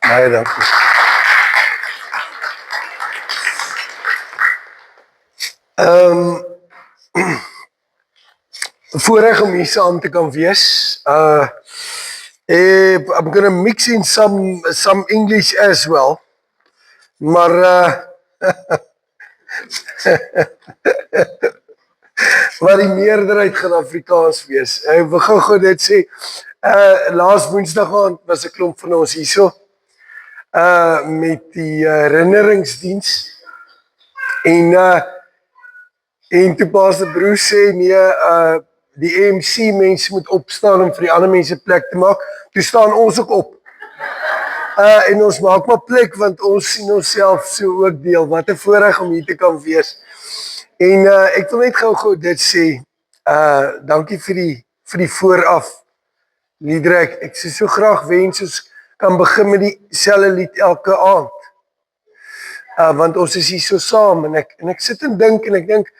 Baie dankie. Voorreg om hier saam te kan wees. I'm gonna mix in some English as well. Maar maar die meerderheid gaan Afrikaans wees. Ek wil gou dit sê. Laas Woensdag aand was 'n klomp van ons hierso. Met die herinneringsdiens. En toe Pastor Bruce sê nee, die ANC mense moet opstaan om vir die ander mense plek te maak. Toe staan ons ook op. En ons maak maar plek want ons sien onsself so ook deel. Wat 'n voorreg om hier te kan wees. En ek wil net gou dit sê. Dankie vir die vooraf liedere. Ek sou so graag wens ons kan begin met dieselfde lied elke aand. Want ons is hier so saam en ek sit en dink en ek dink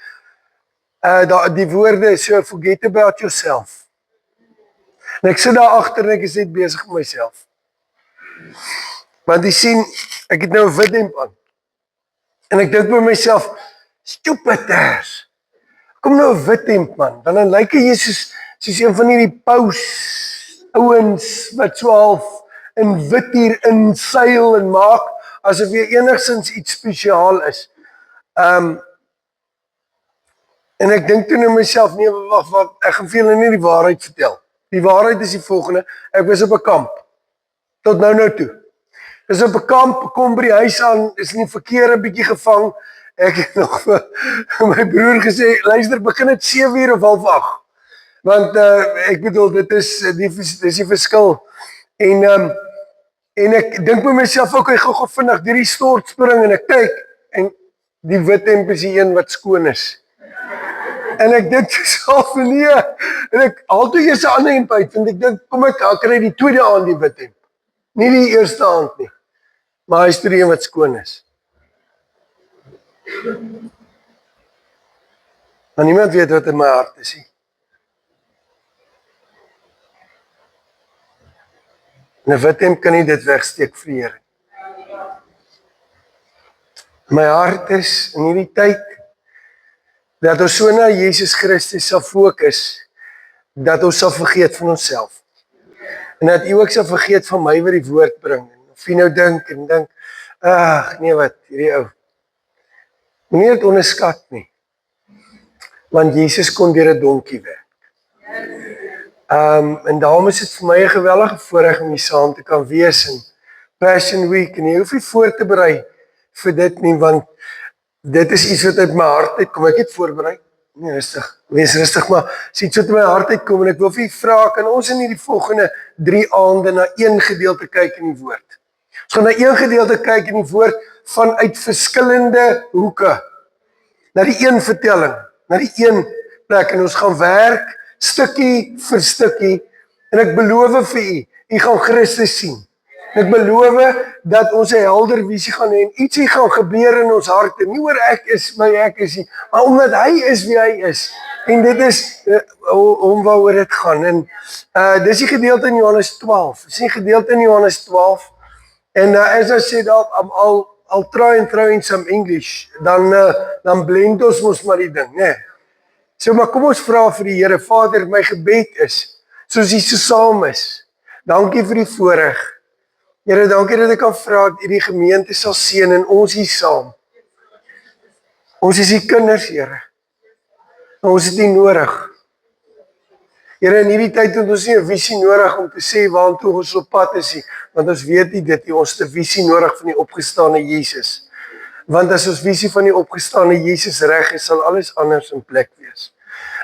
die woorde is so forget about yourself. En ek sit daar agter en ek is net besig met myself. Want jy sien, ek het nou 'n wit hemp aan. En ek dink by myself, stupiders. Kom nou 'n wit hemp man, want dan lyk jy soos een van hierdie paus ouens wat so half in wit hier in seil en maak asof jy enigstens iets spesiaal is. En ek dink toe in myself, nee, wag, ek gaan vir julle nie die waarheid vertel. Die waarheid is die volgende, ek was op 'n kamp, tot nou toe. Is op 'n kamp, kom by die huis aan, is in die verkeer 'n bietjie gevang, ek het nog vir my broer gesê, luister, begin dit 7:00 of 7:30, want ek bedoel, dit is die verskil, en ek dink by myself, ek gou vinnig deur die stort spring, en ek kyk, en die wit hemp is die een wat skoon is. En ek dink self nee, en ek haal toe eers 'n ander hemp uit, en ek dink, kom ek kry die tweede aand die wit hemp. Nie die eerste aand nie, maar hy is die een wat skoon is. Maar niemand weet wat in my hart is nie. En 'n wit hemp kan nie dit wegsteek vir die Here. My hart is in hierdie tyd dat ons so na Jesus Christus sal fokus, dat ons sal vergeet van onsself. En dat jy ook sal vergeet van my wat die woord bring. Of jy nou dink, ag nee wat, hierdie ou. Moenie dit onderskat nie. Want Jesus kon deur 'n donkie werk. En daarom is dit vir my 'n geweldige voorreg om hier saam te kan wees in Passion Week. En jy hoef nie voor te berei vir dit nie, want dit is iets wat uit my hart uitkom. Ek het voorberei. Nee, rustig. Wees rustig, maar as iets wat uit my hart uitkom en ek wil vir u vra, kan ons in hierdie volgende 3 aande na een gedeelte kyk in die woord. Ons gaan na een gedeelte kyk in die woord vanuit verskillende hoeke. Na die een vertelling, na die een plek, en ons gaan werk stukkie vir stukkie, en ek beloof vir u, u gaan Christus sien. En ek beloof dat ons 'n helder visie gaan hê en ietsie gaan gebeur in ons harte, nie oor ek is nie, maar omdat hy is wie hy is. En dit is om waaroor dit gaan. En dis die gedeelte in Johannes 12. Dis die gedeelte in Johannes 12. And as I said, I'll try and throw in some English. Dan blend ons mos maar die ding, né? So, maar kom ons vra vir die Here. Vader, my gebed is, soos jy so saam is. Dankie vir die voorreg. Here, dankie dat ek kan vra dat die gemeente sal seën en ons hier saam. Ons is die kinders, Here. En ons het nie nodig. Here, in hierdie tyd het ons nie 'n visie nodig om te sê waartoe ons op pad is nie, want ons weet nie dit nie, ons het 'n visie nodig van die opgestane Jesus. Want as ons visie van die opgestane Jesus reg is, sal alles anders in plek wees.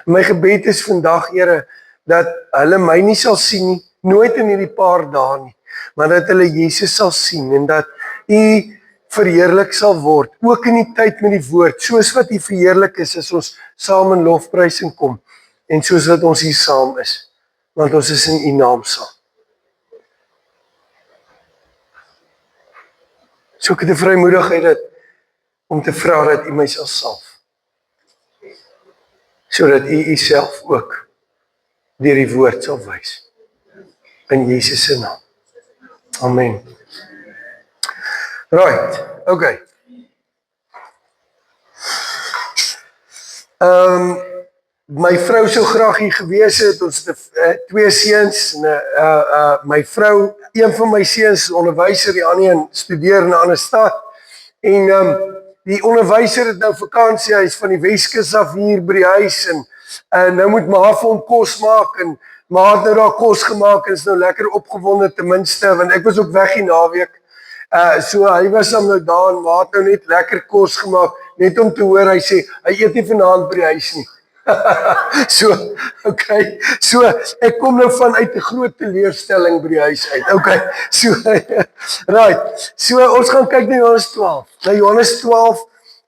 My gebed is vandag, Here, dat hulle my nie sal sien nie, nooit in hierdie paar dae nie, maar dat hulle Jesus sal sien en dat U verheerlik sal word, ook in die tyd met die woord, soos wat U verheerlik is as ons saam in lofprysing kom, en soos wat ons hier saam is, want ons is in U naam saam. So ek het 'n vrymoedigheid om te vra dat U my sal salf, sodat U self ook deur die woord sal wys. In Jesus se naam. Amen. Right, okay. My vrou sou graag hier gewees het, ons het 2 seuns, my vrou, een van my seuns is onderwyser, die ander een studeer in 'n ander stad, en die onderwyser het nou vakansie, hy is van die Weskus af hier by die huis, en nou moet ma vir hom kos maak, en ma het nou daar kos gemaak, en is nou lekker opgewonde ten minste, want ek was ook weg die naweek, so hy was dan nou daar, en ma het nou net lekker kos gemaak, net om te hoor, hy sê, hy eet nie vanaand by die huis nie. So, okay, so ek kom nou vanuit 'n groot teleurstelling by die huis uit. Okay, so right. So ons gaan kyk na Johannes 12. Na Johannes 12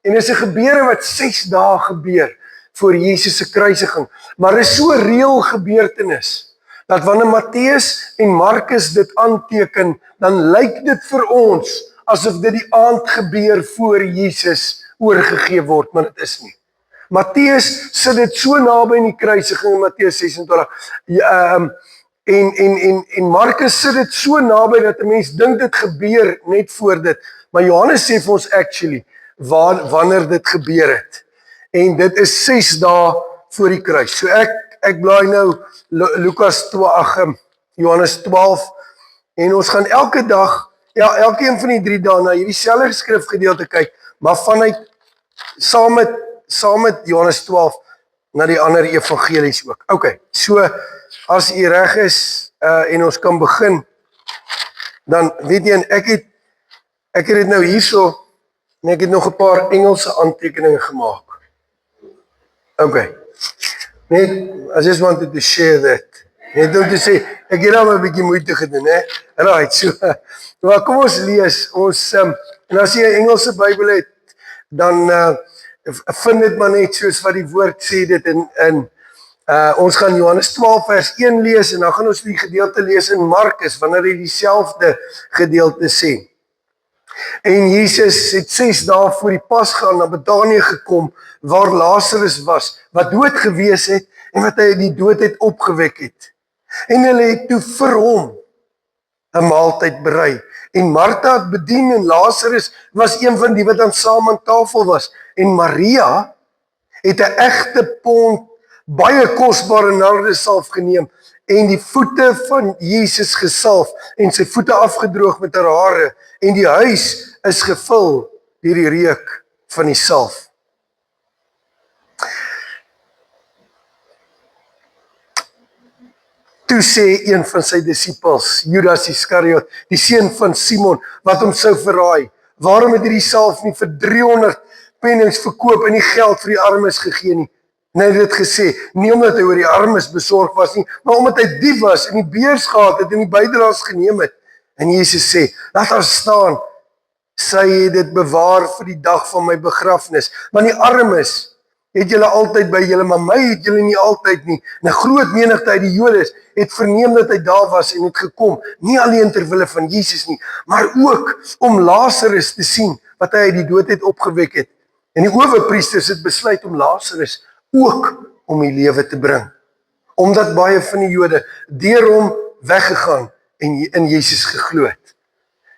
en is 'n gebeure wat 6 dae gebeur voor Jesus se kruisiging. Maar is so 'n reël gebeurtenis dat wanneer Matteus en Markus dit aanteken, dan lyk dit vir ons asof dit die aand gebeur voor Jesus oorgegee word, maar dit is nie. Matteus sit dit so naby in die kruisiging in Matteus 26. En Markus sit dit so naby dat 'n mens dink dit gebeur net voor dit. Maar Johannes sê vir ons actually wanneer dit gebeur het. En dit is 6 dae voor die kruis. So ek blaai nou Lukas 12, Johannes 12 en ons gaan elke dag, ja, elkeen van die 3 dae na hierdie selfde skrifgedeelte kyk, maar vanuit saam met Johannes 12 na die ander evangelies ook. Okay, so as u reg is en ons kan begin, dan weet jy, ek het dit nou hierso en ek het nog 'n paar Engelse aantekeninge gemaak. Okay. Net, I just wanted to share that. Net om te sê, ek het al 'n bietjie moeite gedoen, hè. Right, so maar kom ons lees. Ons en as jy 'n Engelse Bybel het, dan vind dit maar net soos wat die woord sê dit in ons gaan Johannes 12 vers 1 lees en dan gaan ons die gedeelte lees in Markus wanneer hy dieselfde gedeelte sê. En Jesus het 6 dae voor die Pasga na Betanië gekom waar Lazarus was wat dood gewees het en wat hy uit die dood het opgewek het. En hulle het toe vir hom 'n maaltyd berei. En Martha het bedien en Lazarus was een van die wat dan saam aan tafel was. En Maria het 'n egte pond baie kosbare nardesalf geneem en die voete van Jesus gesalf en sy voete afgedroog met haar hare en die huis is gevul deur die reuk van die salf. Toe sê een van sy disippels, Judas Iskariot, die seun van Simon, wat hom sou verraai, waarom het hy die salf nie vir 300 pennings verkoop en die geld vir die armes gegee nie? En hy het dit gesê, nie omdat hy oor die armes besorg was nie, maar omdat hy dief was en die beers gehad het en die bydraes geneem het. En Jesus sê, laat haar staan, sy het dit bewaar vir die dag van my begrafnis, want die armes het julle altyd by julle, maar my het julle nie altyd nie. En 'n groot menigte uit die Jode het verneem dat hy daar was en het gekom, nie alleen ter wille van Jesus nie, maar ook om Lazarus te sien, wat hy uit die dood het opgewek het. En die owerpriesters het besluit om Lazarus ook om die lewe te bring, omdat baie van die Jode deur hom weggegaan en in Jesus geglo het.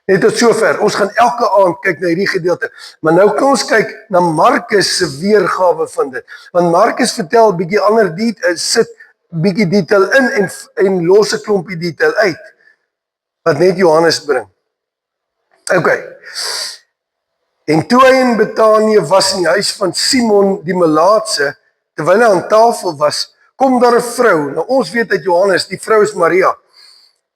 Net tot sover, ons gaan elke aand kyk na hierdie gedeelte, maar nou kan ons kyk na Markus se weergawe van dit, want Markus vertel bietjie ander sit bietjie detail in en los 'n klompie detail uit, wat net Johannes bring. Okay. En toe hy in Betanië was in die huis van Simon die Melaatse, terwyl hy aan tafel was, kom daar 'n vrou, nou ons weet uit Johannes, die vrou is Maria,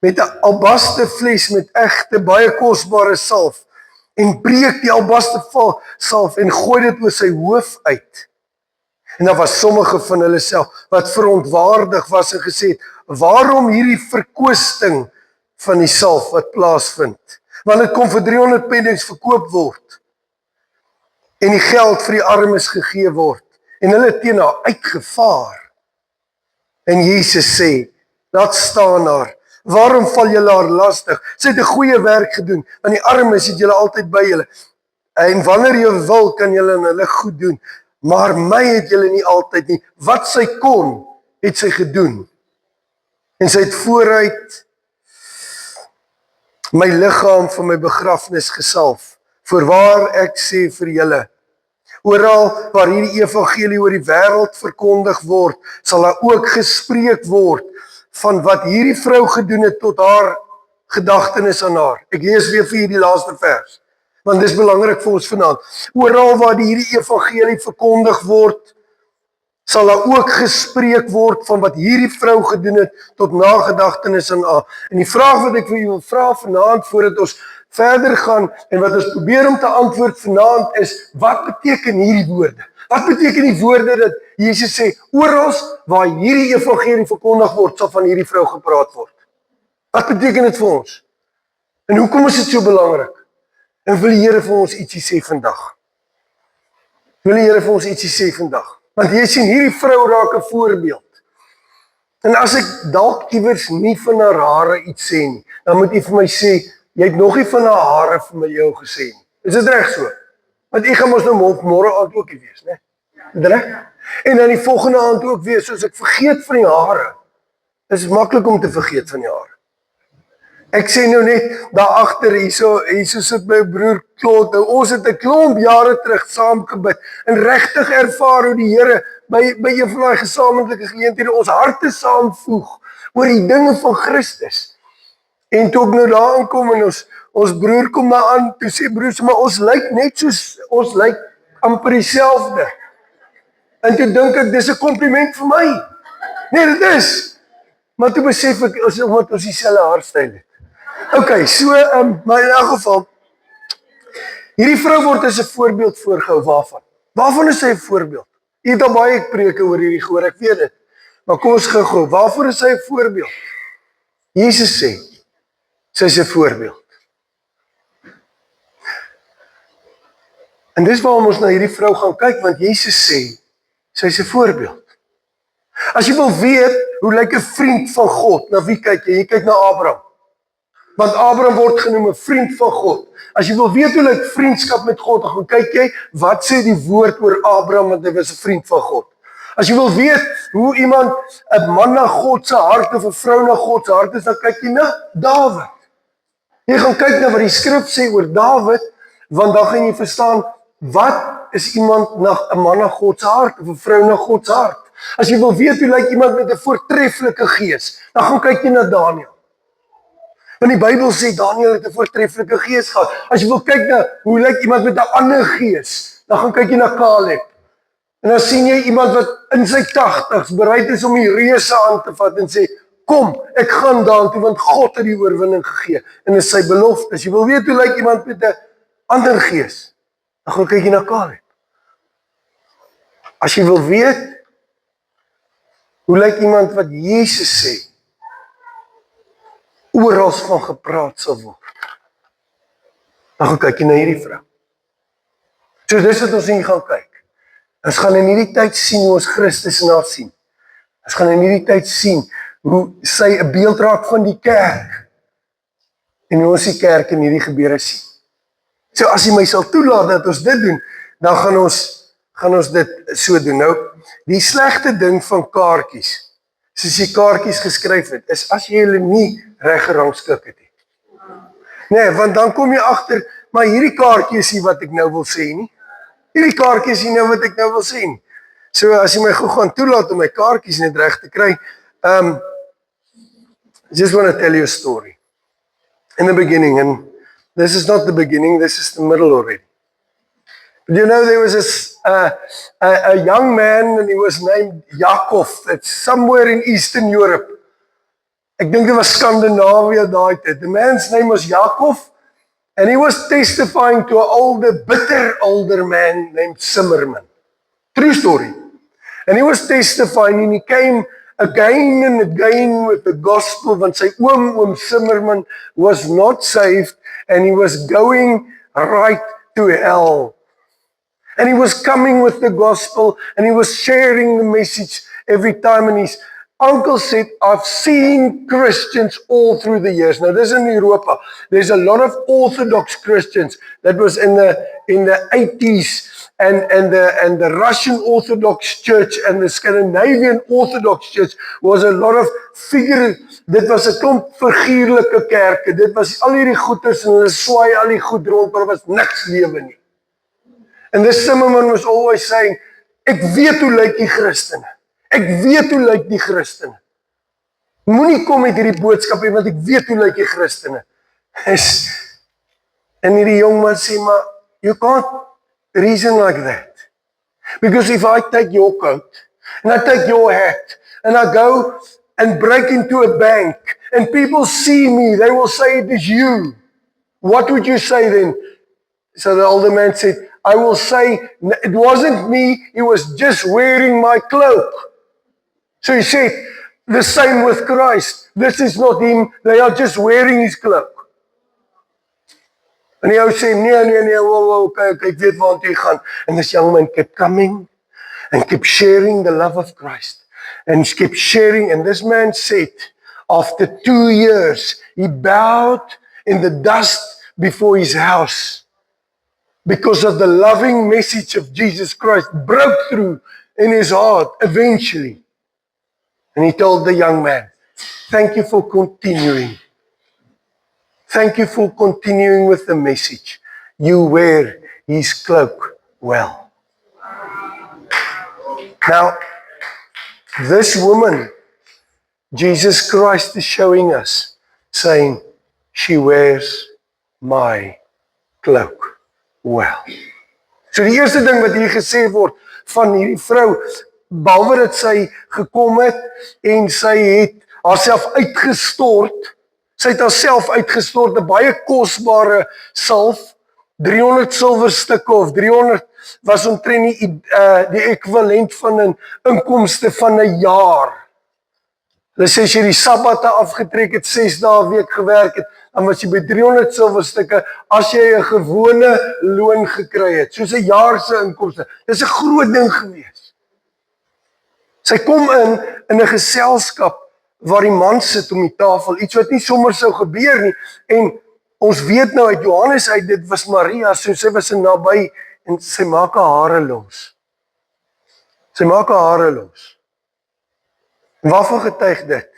met 'n albaste fles met egte baie kosbare salf en breek die albaste salf en gooi dit oor sy hoof uit. En daar was sommige van hulle self wat verontwaardig was en gesê het, waarom hierdie verkoosting van die salf wat plaasvind? Want dit kon vir 300 pennings verkoop word en die geld vir die armes gegee word. En hulle teen haar uitgevaar. En Jesus sê, laat staan haar. Waarom val julle haar lastig? Sy het 'n goeie werk gedoen, want die armes het julle altyd by julle. En wanneer jy wil, kan julle aan hulle goed doen. Maar my het julle nie altyd nie. Wat sy kon, het sy gedoen. En sy het vooruit my liggaam vir my begrafnis gesalf. Voorwaar ek sê vir julle, oral waar hierdie evangelie oor die wêreld verkondig word, sal daar ook gespreek word van wat hierdie vrou gedoen het tot haar gedagtenis aan haar. Ek lees weer vir die laaste vers, want dit is belangrik vir ons vanaand. Oral waar hierdie evangelie verkondig word, sal daar ook gespreek word van wat hierdie vrou gedoen het tot nagedagtenis aan haar. En die vraag wat ek vir julle wil vra vanaand voordat ons verder gaan en wat ons probeer om te antwoord vanaand is, wat beteken hierdie woorde? Wat beteken die woorde dat Jesus sê, oral waar hierdie evangelie verkondig word, sal van hierdie vrou gepraat word? Wat beteken dit vir ons? En hoekom is dit so belangrik? En wil die Here vir ons ietsie sê vandag? Wil die Here vir ons ietsie sê vandag? Want jy sien, hierdie vrou raak 'n voorbeeld. En as ek dalk iewers nie van haar hare iets sê nie, dan moet jy vir my sê, jy het nog nie van haar hare vir my jou gesê nie. Is dit reg so? Want ek gaan mos nou môre aand ook hier wees, né? Is dit reg? En dan die volgende aand ook weer, soos ek vergeet van die hare. Dit is maklik om te vergeet van die hare. Ek sê nou net, daar agter, hierso sit my broer Claude, nou ons het 'n klomp jare terug saam gebid, en regtig ervaar hoe die Here, by een van die gesamentlike geleenthede, ons harte saamvoeg, oor die dinge van Christus. En toe ek nou daar aankom, en ons broer kom daar aan, toe sê broer, maar ons lyk net soos, ons lyk amper dieselfde. En toe dink ek, dis 'n kompliment vir my. Nee, dit is. Maar toe besef ek, omdat ons dieselfde haarstyl het. Okay, so, maar in elk geval, hierdie vrou word as 'n voorbeeld voorgehou, waarvan? Waarvan is sy 'n voorbeeld? Jy het al baie preke oor hierdie gehoor, ek weet dit. Maar kom ons gou, waarvoor is sy 'n voorbeeld? Jesus sê, sy is 'n voorbeeld. En dis waarom ons na hierdie vrou gaan kyk, want Jesus sê, sy is 'n voorbeeld. As jy wil weet, hoe lyk 'n vriend van God, na wie kyk jy? Jy kyk na Abraham. Want Abraham word genoem 'n vriend van God. As jy wil weet hoe lyk vriendskap met God, dan kyk jy, wat sê die woord oor Abraham, want hy was 'n vriend van God. As jy wil weet hoe iemand 'n man na God se hart of 'n vrou na God se hart is, dan kyk jy na Dawid. Jy gaan kyk na wat die skrif sê oor Dawid, want dan gaan jy verstaan, wat is iemand na 'n man na God se hart of 'n vrou na God se hart? As jy wil weet hoe lyk iemand met 'n voortreffelike gees, dan gaan kyk jy na Daniël. Want die Bybel sê Daniël het 'n voortreffelike gees gehad. As jy wil kyk na hoe lyk iemand met 'n ander gees, dan gaan kyk jy na Caleb. En dan sien jy iemand wat in sy 80's bereid is om die reuse aan te vat en sê, kom, ek gaan daartoe want God het die oorwinning gegee. En dit is sy belofte. As jy wil weet hoe lyk iemand met 'n ander gees, dan gaan kyk jy na Caleb. As jy wil weet hoe lyk iemand wat Jesus sê, oral van gepraat sal word, dan gaan kyk jy na hierdie vrou. So dis wat ons hier gaan kyk. Ons gaan in hierdie tyd sien hoe ons Christus na sien. Ons gaan in hierdie tyd sien hoe sy 'n beeld raak van die kerk. En hoe ons die kerk in hierdie gebeure sien. So as jy my sal toelaat dat ons dit doen, dan gaan ons dit so doen. Nou, die slegte ding van kaartjies, soos jy kaartjies geskryf het, is as jy hulle nie reg gerangskik het nie. Nee, want dan kom jy agter, maar hierdie kaartjie is nie wat ek nou wil sê nie. Hierdie kaartjie is nie nou wat ek nou wil sê nie. So as jy my gou gaan toelaat om my kaartjies net reg te kry, just want to tell you a story. In the beginning, and this is not the beginning, this is the middle already. But you know, there was a young man, and he was named Jakob. It's somewhere in Eastern Europe. Ek dink dit was Scandinavië daai tyd. The man's name was Jakob, and he was testifying to an bitter older man named Simmerman. True story. And he was testifying, and he came again and again with the gospel, want sy oom Simmerman was not saved, and he was going right to hell. And he was coming with the gospel, and he was sharing the message every time, and his uncle said, I've seen Christians all through the years. Now, this is in Europa. There's a lot of Orthodox Christians that was in the 80s and the Russian Orthodox Church and the Scandinavian Orthodox Church was a lot of dit was 'n klomp figuurlike kerke, dit was al hierdie goeders en hulle swaai al die goed rond, maar was niks lewe nie. And this Zimmerman was always saying, ek weet hoe lyk die Christene, ek weet hoe lyk die Christene. Moenie kom met hierdie boodskap nie, want ek weet hoe lyk die Christene. En hierdie jong man sê, maar you can't reason like that. Because if I take your coat, and I take your hat, and I go and break into a bank, and people see me, they will say it is you. What would you say then? So the older man said, I will say, it wasn't me, he was just wearing my cloak. So he said, the same with Christ. This is not him, they are just wearing his cloak. En die ou sê, nee, wow, kyk, ek weet waar jy gaan. And this young man kept coming and kept sharing the love of Christ. And he kept sharing, and this man said, after 2 years, he bowed in the dust before his house because of the loving message of Jesus Christ broke through in his heart eventually. And he told the young man, thank you for continuing. Thank you for continuing with the message. You wear his cloak well. Now, this woman, Jesus Christ is showing us, saying, she wears my cloak well. So die eerste ding wat hier gesê word van hierdie vrou, behalwe dat sy gekom het en sy het haarself uitgestort, sy het haarself uitgestort, 'n baie kosbare salf, 300 silwerstukke of 300 was omtrent die ekwivalent van 'n inkomste van 'n jaar. Hulle sê as jy die sabbate afgetrek het, 6 dae 'n week gewerk het, dan was jy by 300 silwerstukke as jy 'n gewone loon gekry het, soos 'n jaar se inkomste. Dis 'n groot ding gewees. Sy kom in 'n geselskap waar die man sit om die tafel, iets wat nie sommer sou gebeur nie, en ons weet nou uit Johannes uit, dit was Maria, so sy was naby, en sy maak haar hare los. Sy maak haar hare los. En waarvan getuig dit?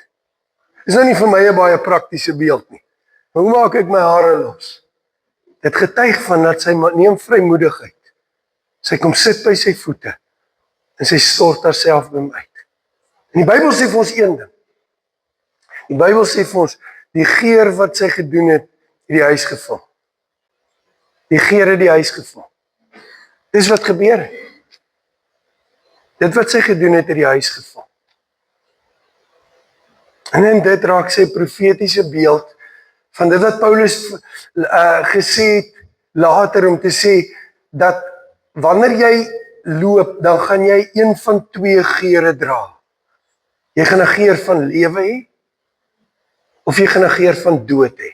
Dis nou nie vir my 'n baie praktiese beeld nie. Maar hoe maak ek my hare los? Dit getuig van dat sy neem vrymoedigheid. Sy kom sit by sy voete, en sy stort haarself by hom uit. En die Bybel sê vir ons een ding. Die Bybel sê vir ons, die geur wat sy gedoen het die huis gevul. Die geur het die huis gevul. Dis wat gebeur het. Dit wat sy gedoen het die huis gevul. En in dit raak sy profetiese beeld van dit wat Paulus gesê het later om te sê, dat wanneer jy loop, dan gaan jy een van 2 geure dra. Jy gaan 'n geur van lewe hê, of jy gaan 'n geur van dood hê.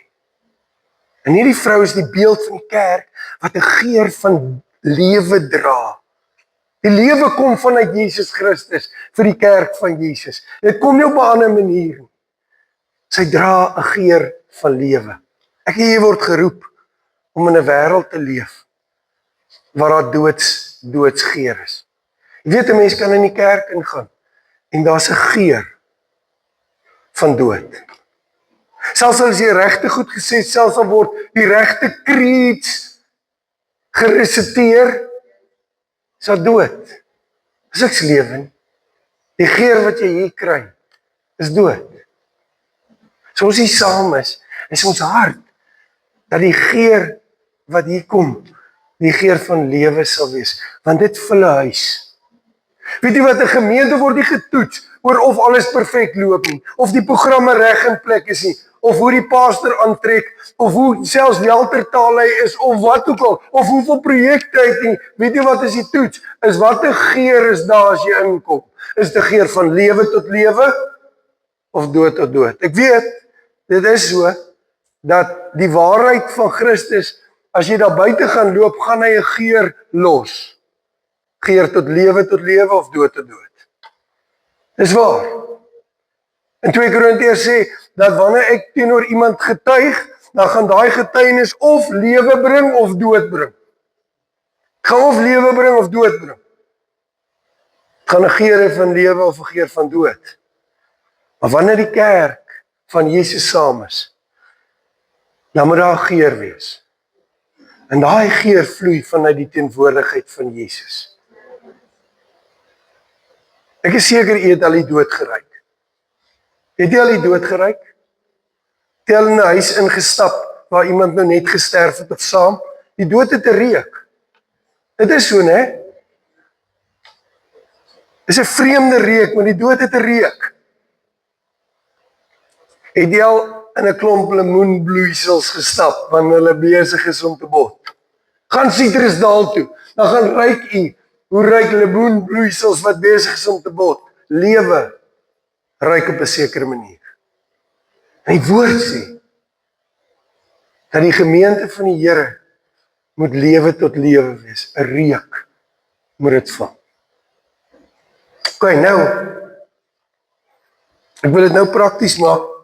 En hierdie vrou is die beeld van die kerk wat 'n geur van lewe dra. Die lewe kom vanuit Jesus Christus vir die kerk van Jesus. Dit kom nie op 'n ander manier nie. Sy dra 'n geur van lewe. Ek en jy word geroep om in 'n wêreld te leef waar daar doodsgeur is. Jy weet 'n mens kan in die kerk ingaan en daar's 'n geur van dood. Selfs as jy regte goed gesê, selfs al word die regte creeds geresiteer, is daar dood. Dis niks lewe nie. Die geur wat jy hier kry, is dood. So ons hier saam is ons hart, dat die geur wat hier kom, die geur van lewe sal wees, want dit vul 'n huis. Weet jy wat, 'n gemeente word nie getoets oor of alles perfek loop nie, of die programme reg in plek is nie, of hoe die pastor aantrek, of hoe selfs weltertaal hy is, of wat ook al, of hoeveel projekte hy het nie. Weet jy wat is die toets? Is wat 'n geur is daar as jy inkom? Is die geur van lewe tot lewe, of dood tot dood? Ek weet, dit is so, dat die waarheid van Christus, as jy daar buite gaan loop, gaan hy 'n geur los. Geur tot lewe of dood tot dood. Dis waar. In 2 Korintiërs sê, dat wanneer ek teenoor iemand getuig, dan gaan daai getuienis of lewe bring of dood bring. Gaan of lewe bring of dood bring. Het gaan 'n geur van lewe of 'n geur van dood. Maar wanneer die kerk van Jesus saam is, dan moet daar 'n geur wees. En daai geur vloei vanuit die teenwoordigheid van Jesus. Ek is seker u het al die dood geruik. Het jy al die dood geruik? Het jy al in 'n huis ingestap waar iemand nou net gesterf het of saam? Die dood het 'n reuk. Dit is so, né? Dis 'n vreemde reuk, maar die dood het 'n reuk. Het jy al in 'n klomp lemoenbloeisels gestap wanneer hulle besig is om te bot? Gaan Citrusdal toe, dan gaan ruik u hoe ruik lemoenbloeisels wat besig is om te bot. Lewe ruik op 'n sekere manier. En die woord sê dat die gemeente van die Here moet lewe tot lewe wees. 'n reuk moet dit vang. Oké, nou, ek wil dit nou prakties maak.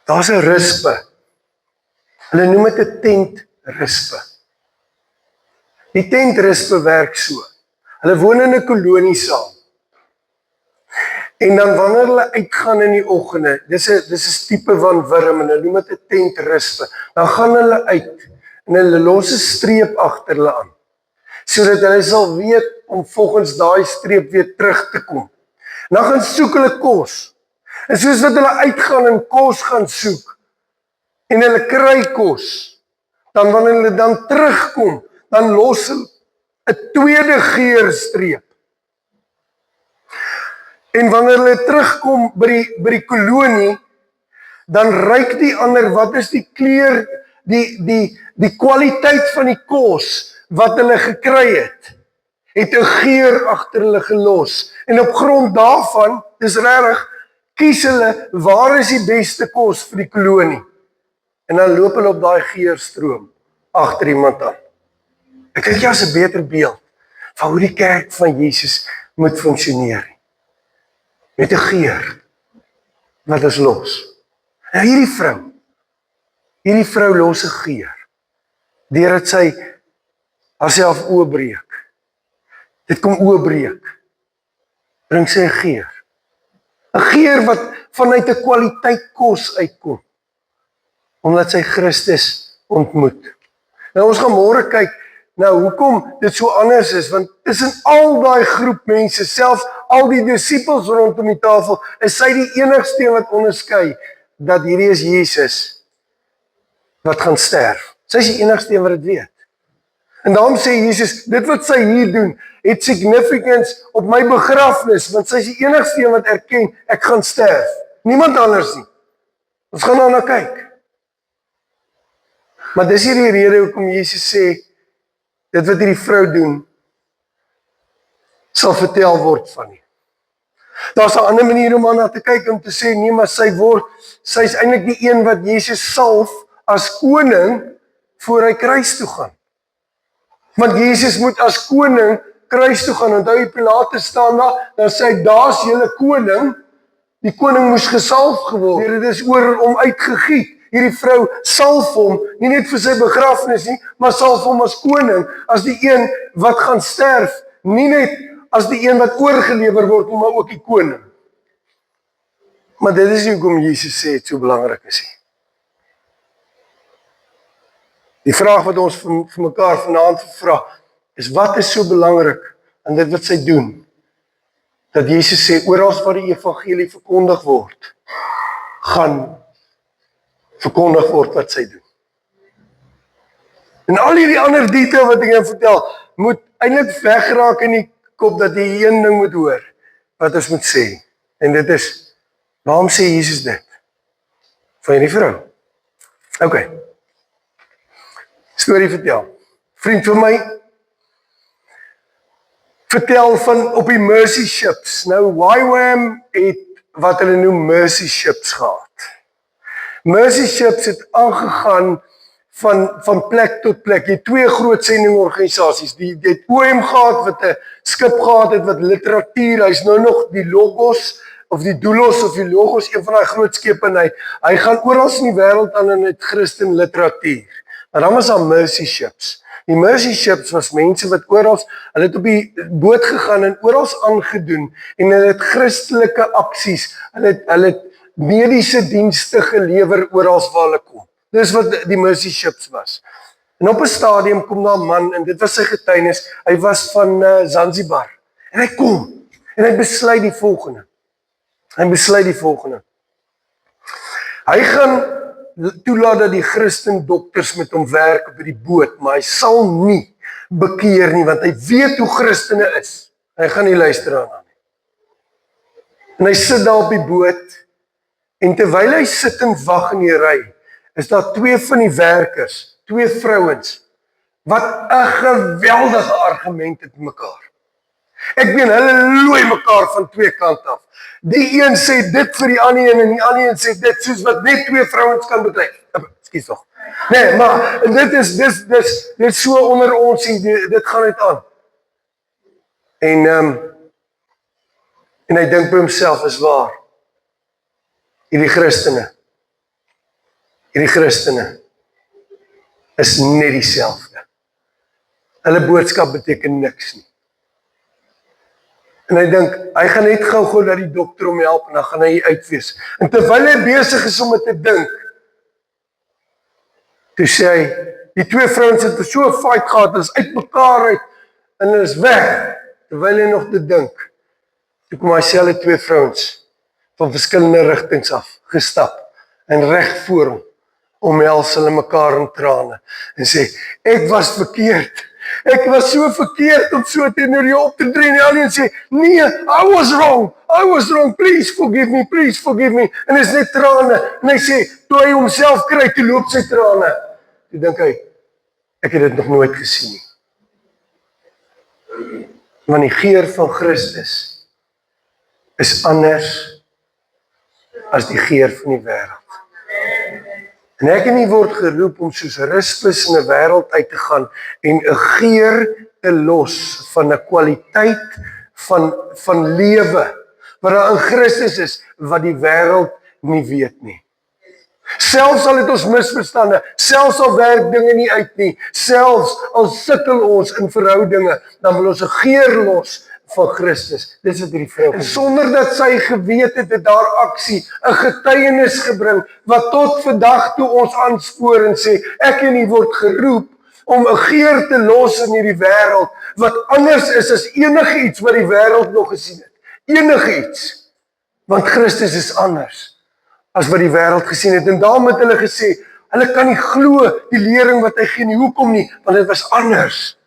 Daar's 'n rispe. Hulle noem dit 'n tentrispe. Die tentrispe werk so. Hulle woon in 'n kolonie saam. En dan wanneer hulle uitgaan in die oggende, dis 'n tipe van wurm en hulle noem dit 'n tentrispe. Dan gaan hulle uit en hulle los 'n streep agter hulle aan, sodat hulle sal weet om volgens daai streep weer terug te kom. En dan gaan soek hulle kos. En soos wat hulle uitgaan en kos gaan soek, en hulle kry kos, dan wanneer hulle dan terugkom, dan los hulle 'n tweede geurstreep. En wanneer hulle terugkom by die kolonie, dan ruik die ander, wat is die kleur, die kwaliteit van die kos wat hulle gekry het 'n geur agter hulle gelos. En op grond daarvan, dis regtig, kies hulle waar is die beste kos vir die kolonie. En dan loop hulle op daai geurstroom agter iemand aan. Ek dink jy as 'n beter beeld van hoe die kerk van Jesus moet funksioneer. Met 'n geur wat is los. Nou hierdie vrou los 'n geur, deurdat sy haarself oopbreek. Dit kom oopbreek, bring sy 'n geur. 'n geur wat vanuit 'n kwaliteit kos uitkom, omdat sy Christus ontmoet. Nou ons gaan môre kyk, nou hoekom dit so anders is, want tussen al daai groep mense, selfs al die disippels rondom die tafel, is sy die enigste wat onderskei dat hierdie is Jesus wat gaan sterf. Sy is die enigste wat dit weet. En daarom sê Jesus, dit wat sy hier doen, het significance op my begrafnis, want sy is die enigste wat erken, ek gaan sterf. Niemand anders nie. Ons gaan daarna kyk. Maar dis hier die rede hoekom Jesus sê, dit wat hierdie vrou doen, sal vertel word van nie. Daar's 'n ander manier om aan te kyk, om te sê, nee, maar sy is eintlik die een wat Jesus salf as koning voor hy kruis toe gaan. Want Jesus moet as koning kruis toe gaan. Onthou, Pilatus staan daar, dan sê hy, daar's julle koning. Die koning moes gesalf geword. Dit is oor hom uitgegiet. Hierdie vrou salf hom, nie net vir sy begrafnis nie, maar salf hom as koning, as die een wat gaan sterf, nie net as die een wat oorgelewer word, maar ook die koning. Maar dit is nie hoekom Jesus sê het so belangrik is nie. Die vraag wat ons vir mekaar vanaand vra, is wat is so belangrik aan dit wat sy doen? Dat Jesus sê, oral waar die evangelie verkondig word, gaan verkondig word wat sy doen. En al hierdie ander detail wat ek jou vertel, moet eintlik wegraak in die kop, dat jy een ding moet hoor, wat ons moet sê. En dit is, waarom sê Jesus dit? Van hierdie vrou. Ok. Storie vertel. Vriend van my, vertel van op die Mercy Ships. Nou, YWAM het wat hulle noem Mercy Ships gehad. Mercy Ships het aangegaan van plek tot plek. Jy het twee groot sendingorganisasies. Die het OM gehad, wat 'n skip gehad het, wat literatuur, hy's nou nog die Logos, of die doulos of die logos, een van die groot skepe, en hy gaan oral in die wêreld aan in het Christen literatuur. Maar dan was daar mercy ships. Die mercy ships was mense wat oral, hulle het op die boot gegaan en oral aangedoen, en hulle het Christelike aksies, hulle het mediese dienste gelewer oral waar hulle kom. Dis wat die mercy ships was. En op 'n stadium kom daar 'n man, en dit was sy getuienis, hy was van Zanzibar, en hy kom, en hy besluit die volgende. Hy gaan toelaat dat die Christen dokters met hom werk op die boot, maar hy sal nie bekeer nie, want hy weet hoe Christene is. Hy gaan nie luister daarna nie. En hy sit daar op die boot, en terwyl hy sit en wag in die ry, is daar 2 van die werkers, 2 vrouens, wat 'n geweldige argument het met mekaar. Ek meen, hulle looi mekaar van 2 kante af. Die een sê dit vir die ander een, en die ander een sê dit, soos wat net 2 vrouens kan bedryf. Ekskuus tog. Nee, maar dit is so onder ons, dit gaan net aan. En hy dink by homself, is waar. Hierdie Christene is net dieselfde. Hulle boodskap beteken niks nie. En hy dink, hy gaan net gou dat die dokter hom help, en dan gaan hy uitwees. En terwyl hy besig is om dit te dink, toe sê hy, die 2 vrouens het so 'n fight gehad, hulle is uit mekaar uit, en hulle is weg, terwyl hy nog te dink. Toe kom hy selfe 2 vrouens, van verskillende rigtings af, gestap, en reg voor hom, omhels hulle mekaar in trane, en sê, ek was verkeerd, ek was so verkeerd om so teenoor jou op te tree, en die ander sê, nee, I was wrong, please forgive me, en is net trane, en hy sê, toe hy homself kry, toe loop sy trane, toe dink hy, ek het dit nog nooit gesien nie, want die geur van Christus is anders as die geur van die wêreld. En ek en jy word geroep om soos Rispus in 'n wêreld uit te gaan en 'n geur te los van 'n kwaliteit van lewe wat daar in Christus is wat die wêreld nie weet nie. Selfs al het ons misverstande, selfs al werk dinge nie uit nie, selfs al sukkel ons in verhoudinge, dan wil ons 'n geur los van Christus. Dis wat hierdie vrou. En sonder dat sy geweet het, het daar aksie, 'n getuienis gebring, wat tot vandag toe ons aanspoor en sê, ek en jy word geroep om 'n geur te los in hierdie wêreld, wat anders is as enige iets wat die wêreld nog gesien het. Enige iets. Want Christus is anders as wat die wêreld gesien het. En daarom het hulle gesê, hulle kan nie glo die lering wat hy gee nie. Hoekom nie? Want dit was anders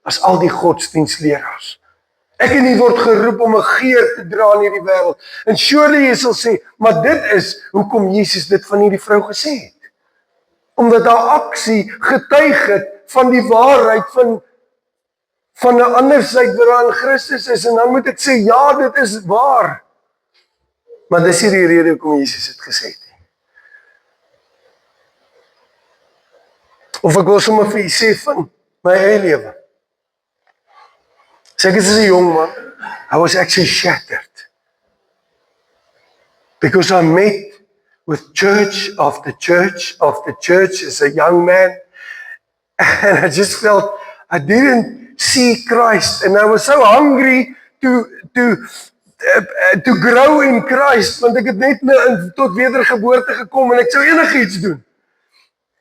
as al die godsdienstleraars. Ek en jy word geroep om 'n geur te dra in hierdie wêreld. En surely jy sal sê, maar dit is hoekom Jesus dit van hierdie vrou gesê het. Omdat haar aksie getuig het van die waarheid van 'n ander syd wat daar in Christus is. En dan moet ek sê, ja, dit is waar. Maar dis nie die rede hoekom Jesus het gesê het. Of ek wil sommer vir u sê van my eie lewe. So ek is as a young man, I was actually shattered. Because I met with church after church after church as a young man. And I just felt I didn't see Christ. And I was so hungry to grow in Christ. Want ek het net tot wedergeboorte gekom en ek sou enigiets doen.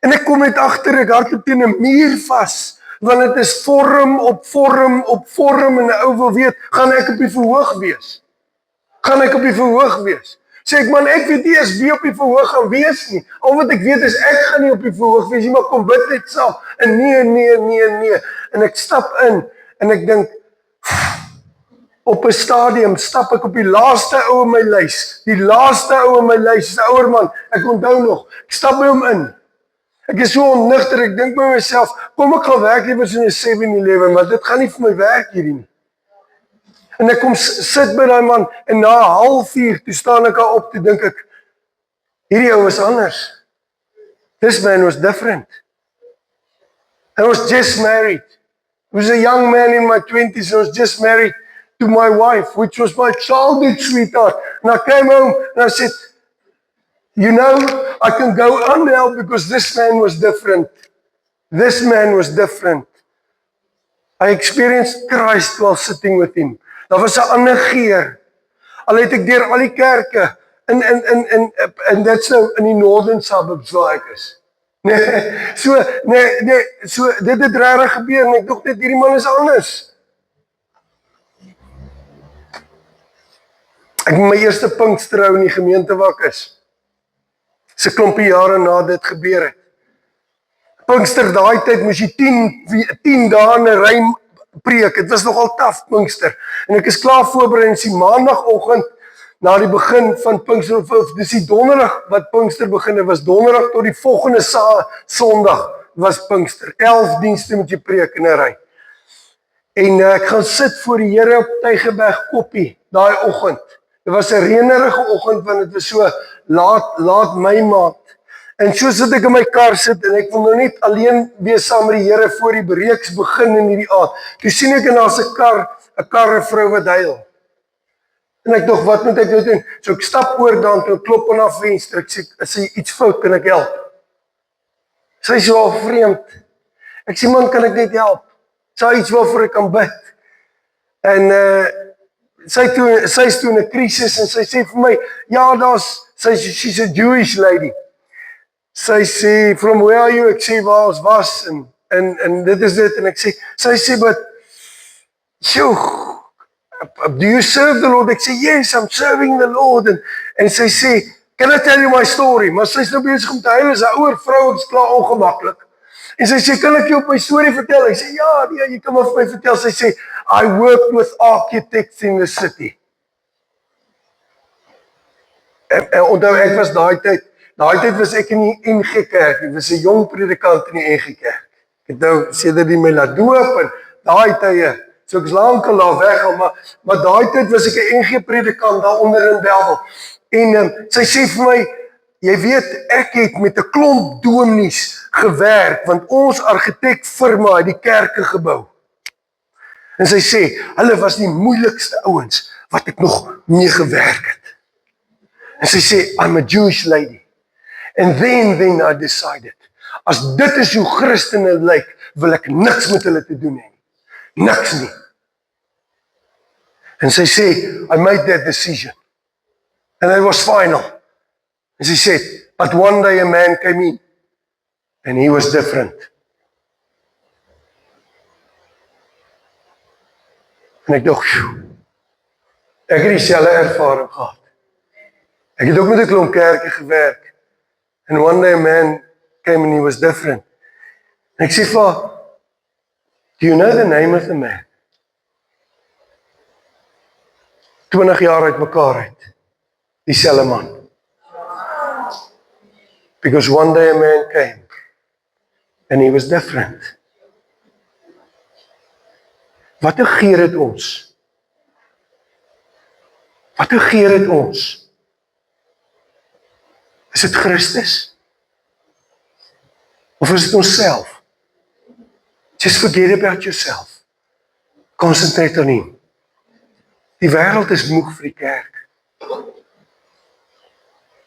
En ek kom net agter, ek hardloop teen 'n muur vas. Want dit is vorm op vorm op vorm en 'n ou wil weet, gaan ek op die verhoog wees? Gaan ek op die verhoog wees? Sê ek, man, ek weet nie eens wie op die verhoog gaan wees nie. Al wat ek weet is, ek gaan nie op die verhoog wees nie, maar kom bid net saam. En nee. En ek stap in, en ek dink, op 'n stadium stap ek op die laaste ou in my lys. Die laaste ou in my lys, is 'n ouer man, ek onthou nog, ek stap by hom in. Ek is so onnigter, ek dink by myself, kom ek gaan werk liewer so in 'n 7-Eleven, maar dit gaan nie vir my werk hierdie nie. En ek kom sit by daai man, en na 3:30, toe staan ek daar op, toe dink ek, hierdie ou is anders. This man was different. I was just married. I was a young man in my 20s, I was just married to my wife, which was my childhood sweetheart. And I came home and I said, you know, I can go on now because this man was different. This man was different. I experienced Christ while sitting with him. Daar was 'n ander geur. Al het ek deur al die kerke en dit's nou in die northern suburbs waar ek is. Nee, so dit het regtig gebeur en ek dink net hierdie man is anders. Ek het my eerste Pinksterhou in die gemeente waar ek is. Dis 'n klompie jare na dit gebeur het. Pinkster, daai tyd moes jy 10 dae in 'n ry preek. Dit was nogal taaf Pinkster. En ek is klaar voorberei en die maandagoggend na die begin van Pinkster, of dis die donderdag wat Pinkster begin het, was donderdag tot die volgende Sondag was Pinkster. 11 dienste moet jy preek in 'n ry. En ek gaan sit voor die Here op Tygerberg Koppie daai oggend. Dit was 'n reënerige oggend want dit was so laat Mei maand. En so sit ek in my kar sit en ek wil nou net alleen wees saam met die Here voor die bereeks begin in hierdie aand. Toe sien ek en daar's 'n kar 'n vrou wat huil. En ek dink, wat moet ek nou doen? So ek stap oor dan toe klop aan haar venster. Ek sê, as sy iets fout, kan ek help? Sy is wel vreemd. Ek sê, man, kan ek net help? Sy iets waarvoor ek kan bid. En sy is toe in 'n krisis en sy sê vir my, ja, she's a Jewish lady. Sy sê, from where are you? Ek sê, waar ons was, en dit is dit, en ek sê, sy sê, but, do you serve the Lord? Ek sê, yes, I'm serving the Lord, en sy sê, can I tell you my story? Maar sy is nou bezig om te huil, is 'n ouer vrou, ek is klaar ongemakkelijk, en sy sê, kan ek jou op my story vertel? Ek sê, ja, jy kan maar vir my vertel. Sy sê, I worked with architects in the city. En onthou, ek was daai tyd was ek in die NG Kerk, ek was 'n jong predikant in die NG Kerk. Ek het nou sedert die my laat doop en daai tye, so ek is lankal daar weg, maar daai tyd was ek 'n NG predikant daar onder in Bellville. En sy sê vir my, jy weet, ek het met 'n klomp dominees gewerk, want ons argitekfirma het die kerke gebou. En sy sê, hulle was die moeilikste ouens wat ek nog mee gewerk het. En sy sê, I'm a Jewish lady. And then I decided, as dit is hoe Christene lyk, wil ek niks met hulle te doen hê. Niks nie. En sy sê, I made that decision. And it was final. And she said, but one day a man came in, and he was different. En ek dink, ek het dieselfde ervaring gehad. Ek het ook met 'n klomp kerke gewerk. And one day a man came and he was different. En ek sê vir haar, do you know the name of the man? 20 jaar uit mekaar uit. Dieselfde man. Because one day a man came and he was different. Wat 'n geur het ons? Wat 'n geur het ons? Is dit Christus? Of is dit onsself? Just forget about yourself. Concentrate on him. Die wêreld is moeg vir die kerk.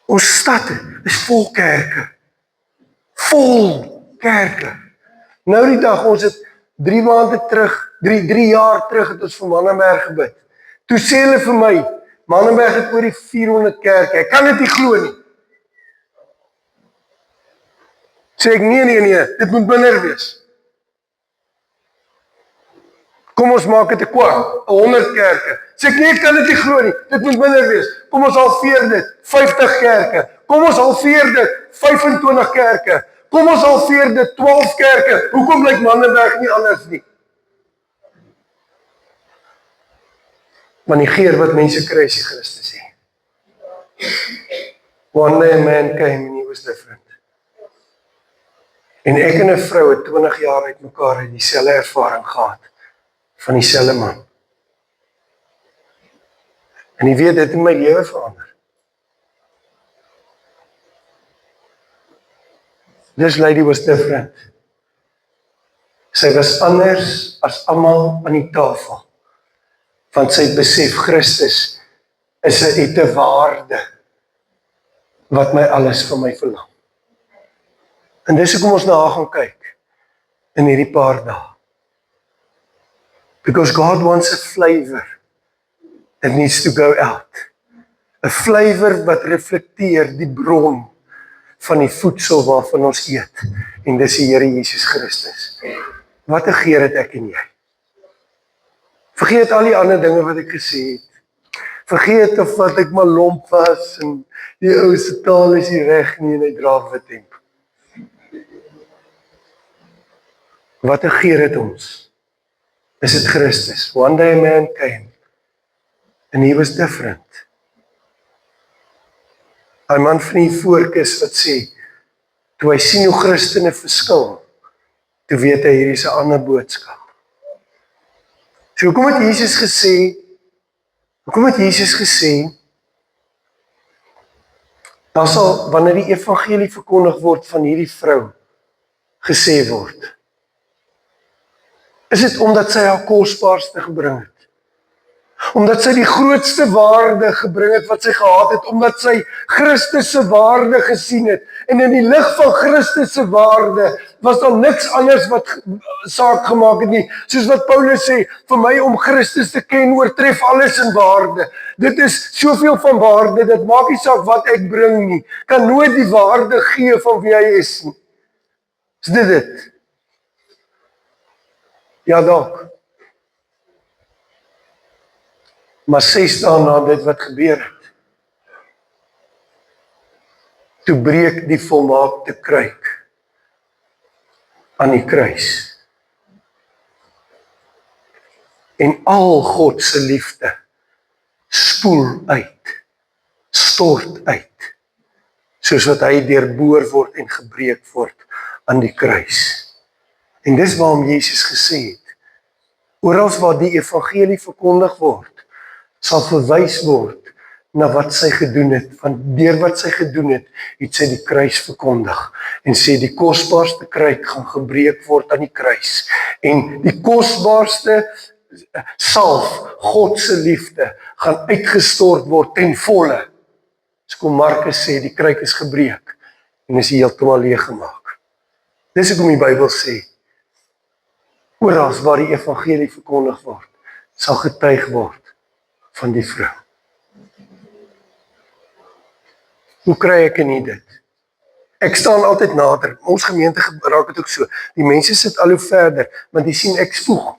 Ons stad is vol kerke. Vol kerke. Nou die dag, ons het 3 maande terug, 3 jaar terug het ons vir Mannenberg gebid. Toe sê hulle vir my, Mannenberg het oor die 400 kerke. Ek kan dit nie glo nie. Sê ek, nee, dit moet minder wees. Kom ons maak dit 'n kwart, 100 kerke. Sê ek, nee, ek kan dit nie glo nie, dit moet minder wees. Kom ons halveer dit, 50 kerke. Kom ons halveer dit, 25 kerke. Kom ons halveer dit, 12 kerke. Hoekom lyk Mannenberg nie anders nie? Want die geur wat mense kry is die Christus nie. One day a man came and he was different. En ek en 'n vrou het 20 jaar uit mekaar het dieselfde ervaring gehad van dieselfde man. En jy weet, dit het my lewe verander. This lady was different. Sy was anders as almal aan die tafel. Want sy het besef, Christus het 'n waarde wat my alles van my verlang. En dis hoekom ons na haar gaan kyk in hierdie paar dae. Because God wants a flavor that needs to go out. 'n Flavor wat reflekteer die bron van die voedsel waarvan ons eet. En dis die Here Jesus Christus. Wat 'n geur het ek en jy. Vergeet al die ander dinge wat ek gesê het. Vergeet of wat ek maar lomp was en die ou se taal is nie reg nie en hy dra wit hemp. Wat 'n geur het ons. Is dit Christus? One day a man came and he was different. Hy man van die voorkis wat sê, toe hy sien hoe Christene verskil, toe weet hy hier is 'n ander boodskap. So hoekom het Jesus gesê, daar sal, wanneer die evangelie verkondig word van hierdie vrou, gesê word, is dit omdat sy haar kosbaarste gebring het. Omdat sy die grootste waarde gebring het wat sy gehad het, omdat sy Christus se waarde gesien het. En in die lig van Christus se waarde was daar niks anders wat saak gemaak het nie. Soos wat Paulus sê, vir my om Christus te ken oortref alles in waarde. Dit is soveel van waarde, dit maak nie saak wat ek bring nie. Kan nooit die waarde gee van wie hy is nie. Is dit? Ja, dalk. Maar 6 dae na dit wat gebeur het, toe breek die volmaakte kruik aan die kruis. En al God se liefde spoel uit, stort uit, soos wat hy deurboor word en gebreek word aan die kruis. En dis waarom Jesus gesê het, oral waar die evangelie verkondig word, sal verwys word na wat sy gedoen het, want deur wat sy gedoen het, het sy die kruis verkondig, en sê die kosbaarste kruik gaan gebreek word aan die kruis, en die kosbaarste salf, God se liefde, gaan uitgestort word ten volle. So kom Markus sê, die kruik is gebreek, en is heeltemal leeg gemaak. Dis hoekom die Bybel sê, oral waar die evangelie verkondig word, sal getuig word van die vrou. Hoe kry ek nie dit? Ek staan altyd nader, ons gemeente raak het ook so, die mense sit al hoe verder, want die sien ek spoeg,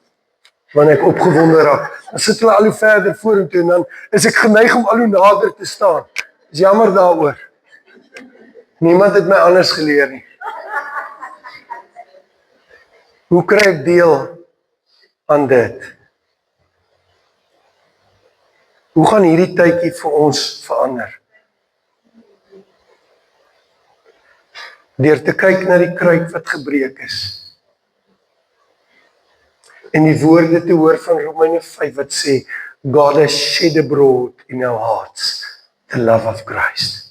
wanneer ek opgewonde raak, dan sit hulle al hoe verder vorentoe, en dan is ek geneig om al hoe nader te staan. Is jammer daaroor. Niemand het my anders geleer nie. Hoe kry ek deel aan dit? Hoe gaan hierdie tydjie vir ons verander? Deur te kyk na die kruik wat gebreek is. En die woorde te hoor van Romeine 5 wat sê, God has shed abroad in our hearts the love of Christ.